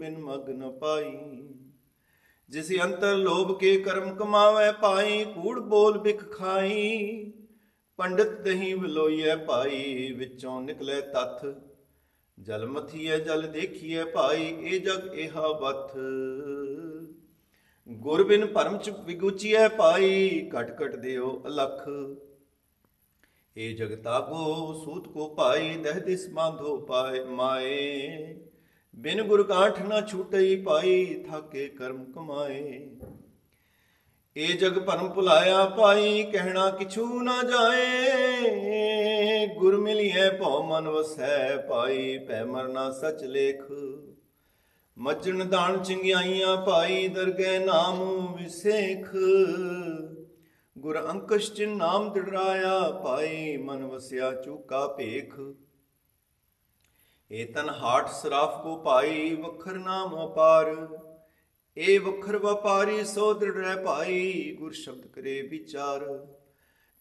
बिन मग न पाई। जिस अंतर लोभ के कर्म कमावे पाई, कूड़ बोल बिख खाई। पंडित दही विलोइए पाई, विचों निकले तथ। जल मथिए जल देखिए पाई, ए जग एहा बथ। गुर बिन परम च विगुचिए पाई, कट कट देओ अलख। ए जगतागो सूत को पाई, दह दिस बांधो पाए माए। बिन गुर गांठ न छूटई पाई, थाके कर्म कमाए। ए जग परम भुलाया पाई, कहना किछु न जाए। गुर मिलिए भौ मन वसै पाई, पै मरना सच लेख। मज्जन दान चिंगियाइयां पाई, दरगह नाम विसेख। गुर अंकुश चिन नाम दृढ़ाया पाई, मन वस्या चूका पेख। ए तन हाट सराफ को पाई, वखर नाम अपार। ए वखर व्यापारी सो दृढ़ पाई, गुर शब्द करे विचार।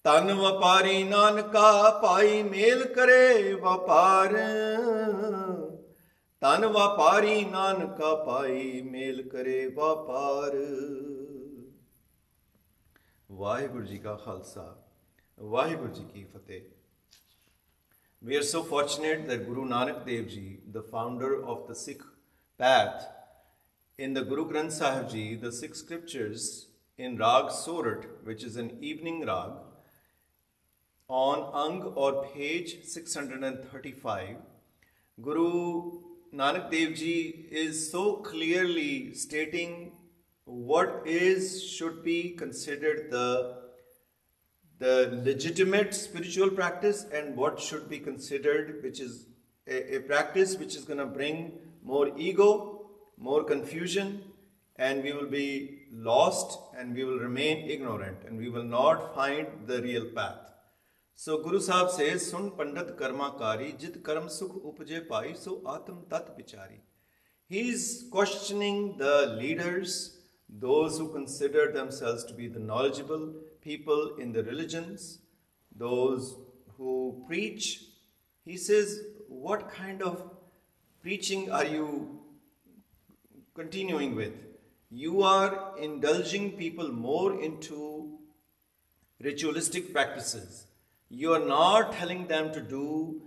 तन व्यापारी नानका पाई, मेल करे व्यापार। तन व्यापारी नानका पाई, मेल करे व्यापार। वाहिगुरु जी का खालसा, वाहिगुरु जी की फतेह। We are so fortunate that Guru Nanak Dev Ji, the founder of the Sikh path, in the Guru Granth Sahib Ji, the six scriptures in Rag Sorat, which is an evening rag, on Ang or page 635, Guru Nanak Dev Ji is so clearly stating what should be considered the legitimate spiritual practice and what should be considered, which is a practice which is going to bring more ego, more confusion, and we will be lost and we will remain ignorant and we will not find the real path. So Guru Sahib says, Sun Pandit Karma Kari, Jit Karm Sukh Upje Pai, so Atam Tat Vichari. He is questioning the leaders, those who consider themselves to be the knowledgeable people in the religions, those who preach. He says, what kind of preaching are you continuing with? You are indulging people more into ritualistic practices. You are not telling them to do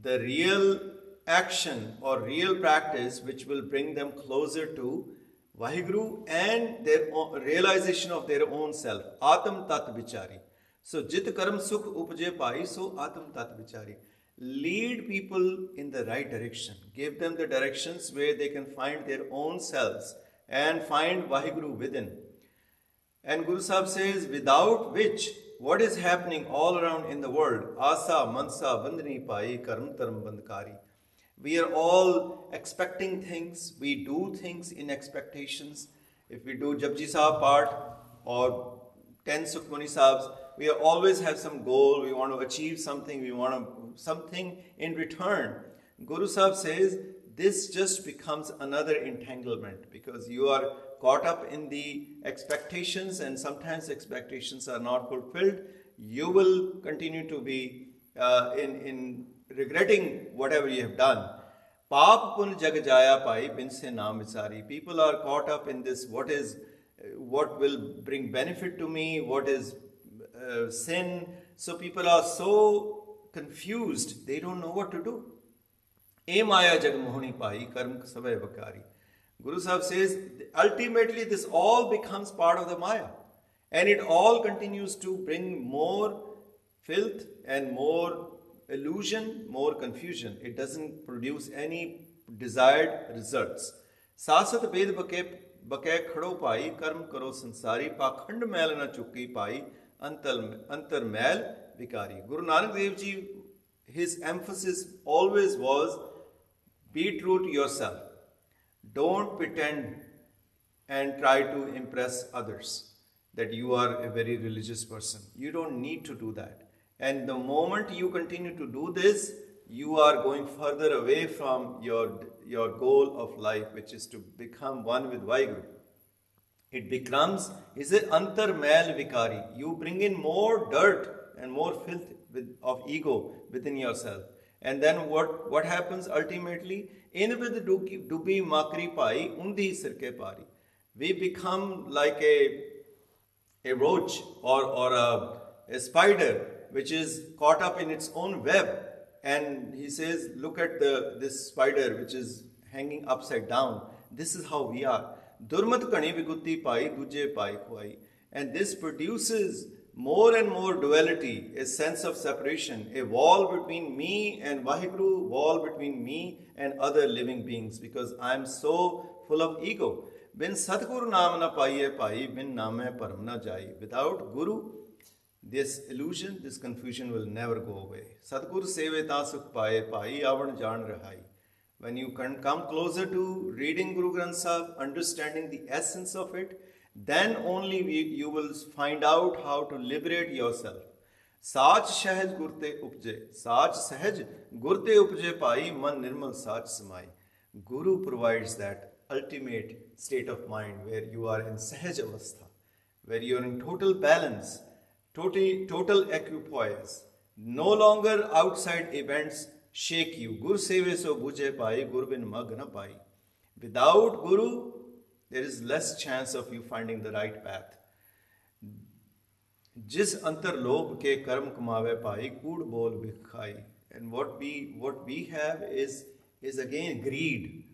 the real action or real practice which will bring them closer to Vaheguru and their realization of their own self. Atam Tat Vichari. So, Jit Karam Sukh Upje Pai, so Atam Tat Vichari. Lead people in the right direction. Give them the directions where they can find their own selves and find Vaheguru within. And Guru Sahib says, without which, what is happening all around in the world? Asa, Mansa, Bandhani Pai, Karm Taram Bandkari. We are all expecting things. We do things in expectations. If we do Japji Sahib part or 10 Sukhmani Sahabs, we always have some goal. We want to achieve something. We want something in return. Guru Sahib says this just becomes another entanglement because you are caught up in the expectations and sometimes expectations are not fulfilled. You will continue to be in regretting whatever you have done. Paap pun jag jaya pai bin se naam vichari. People are caught up in this. What will bring benefit to me? What is sin? So people are so confused. They don't know what to do. E maya jag mohani pai karm sabay vakari. Guru Sahib says ultimately this all becomes part of the maya, and it all continues to bring more filth and more illusion, more confusion. It doesn't produce any desired results. Sasat ved bake khado pai karm karo sansari pakhand mail na chukki pai antar mail vikari. Guru Nanak Dev Ji, his emphasis always was be true to yourself. Don't pretend and try to impress others that you are a very religious person. You don't need to do that. And the moment you continue to do this, you are going further away from your goal of life, which is to become one with Vaheguru. It becomes, is it antar mail vikari. You bring in more dirt and more filth of ego within yourself. And then what happens ultimately? In with dubi makri pai, undi sirke pari. We become like a roach or a spider which is caught up in its own web. And he says, look at this spider which is hanging upside down. This is how we are. Durmat kani vigutti pai, duje pai khwai. And this produces more and more duality, a sense of separation, a wall between me and Vaheguru, wall between me and other living beings, because I am so full of ego. Bin Satguru Naam na paiye pai, bin Name param na jai. Without Guru, this illusion, this confusion will never go away. Satguru seve ta sukh paye pai, avan jaan rahai. When you can come closer to reading Guru Granth Sahib, understanding the essence of it, then only you will find out how to liberate yourself. Sach sahaj gurte upje, Sach sahaj gurte upje pai, man nirmal sach samai. Guru provides that ultimate state of mind where you are in sahaj avastha, where you are in total balance, total equipoise. No longer outside events shake you. Gur seve so buje pai, gur bin mag na pai. Without Guru, there is less chance of you finding the right path. Jis antar lob ke karm kamave pai, kood bol bhikhai. And what we have is again greed.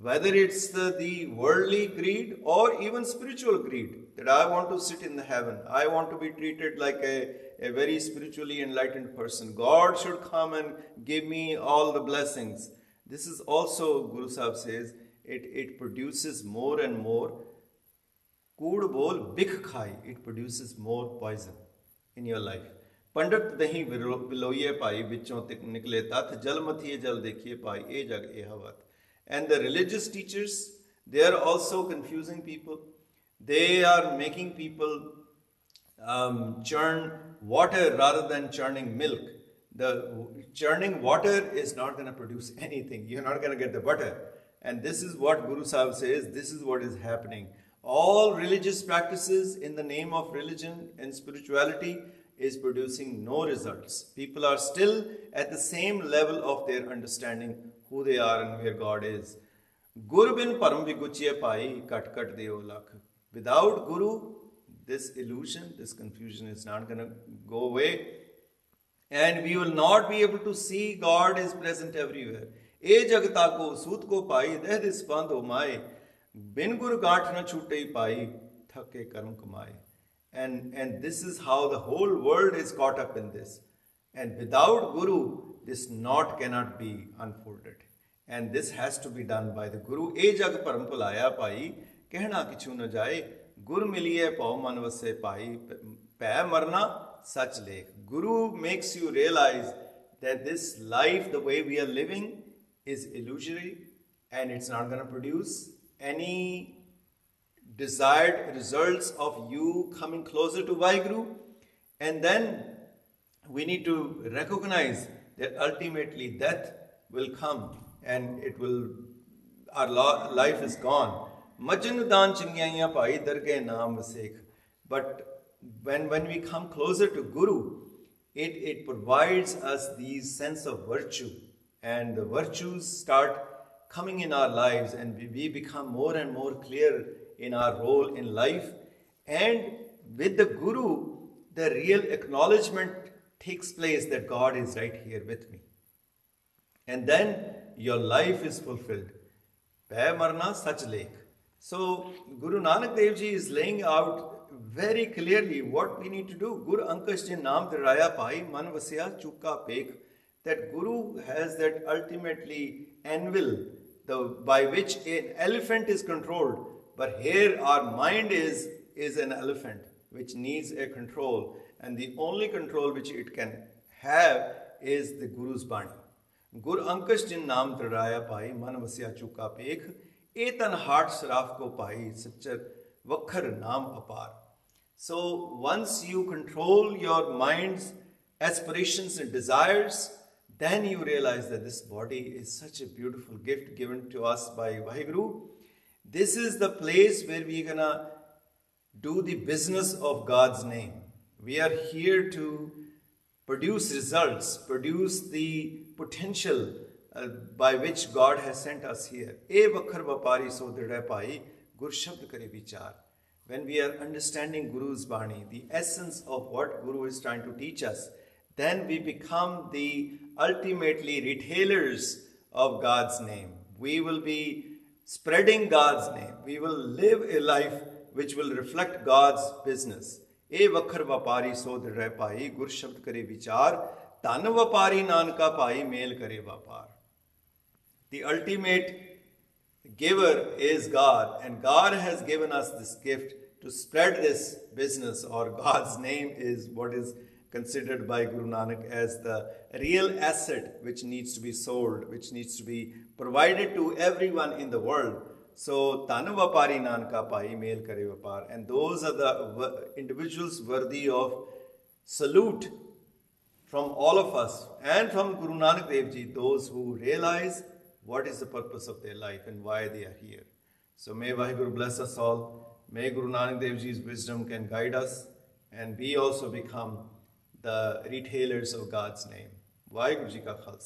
Whether it's the worldly greed or even spiritual greed, that I want to sit in the heaven, I want to be treated like a very spiritually enlightened person. God should come and give me all the blessings. This is also, Guru Sahib says, it produces more and more. Kood bol bikh khai, it produces more poison in your life. Pandit dahi viloye pai, bichon nikle tat, jal mathiye jal dekhiye pai, e jag e havat. And the religious teachers, they are also confusing people. They are making people churn water rather than churning milk. The churning water is not going to produce anything. You're not going to get the butter. And this is what Guru Sahib says, this is what is happening. All religious practices in the name of religion and spirituality is producing no results. People are still at the same level of their understanding who they are and where God is. Guru bin param viguchiya pai, kat kat deo lakh. Without Guru, this illusion, this confusion is not going to go away. And we will not be able to see God is present everywhere. E jagta ko sut ko pai, deh dispand o mai. Bin gur gaat na chute pai, thake karm kamai. And this is how the whole world is caught up in this. And without Guru, this knot cannot be unfolded. And this has to be done by the Guru. E jag param pulaya pai, kehna kichu na jaye, gur miliye pau manvase pai, pay marna sach lekh. Guru makes you realize that this life, the way we are living, is illusory and it's not going to produce any desired results of you coming closer to Vaheguru. And then we need to recognize that ultimately death will come and our life is gone. Majjan dan chingiyaiyan pai darge naam vasekh. But when we come closer to Guru, it provides us these sense of virtue, and the virtues start coming in our lives, and we become more and more clear in our role in life. And with the Guru, the real acknowledgement takes place that God is right here with me. And then your life is fulfilled. Pay marna sach lekh. So Guru Nanak Dev Ji is laying out very clearly what we need to do. Guru Ankash Jin Naam Diraya Pai Man Vasya Chukka Pek. That Guru has that ultimately anvil by which an elephant is controlled. But here our mind is an elephant which needs a control. And the only control which it can have is the Guru's Bani. Gur Ankash Jin Naam Diraya Pai Man Vasya Chukka Pek. Etan Heart Sraf Ko Pai Sachar Vakhar Naam Apar. So once you control your mind's aspirations and desires, then you realize that this body is such a beautiful gift given to us by Vaheguru. This is the place where we're gonna do the business of God's name. We are here to produce results, produce the potential by which God has sent us here. E vakhar vapari so dridai pai, gur shabd kare vichar. When we are understanding Guru's Bani, the essence of what Guru is trying to teach us, then we become the ultimately retailers of God's name. We will be spreading God's name. We will live a life which will reflect God's business. E vakhar vapari so dridai pai, gur shabd kare vichar, tan vapari nanka pai, mel kare vapar. The ultimate giver is God, and God has given us this gift to spread this business, or God's name is what is considered by Guru Nanak as the real asset which needs to be sold, which needs to be provided to everyone in the world. So, Tana Vapari Nanka Pai Mel Kare Vapar, and those are the individuals worthy of salute from all of us and from Guru Nanak Dev Ji, those who realize what is the purpose of their life and why they are here. So may Vaheguru bless us all. May Guru Nanak Dev Ji's wisdom can guide us, and we also become the retailers of God's name. Vaheguru Ji Ka Khalsa.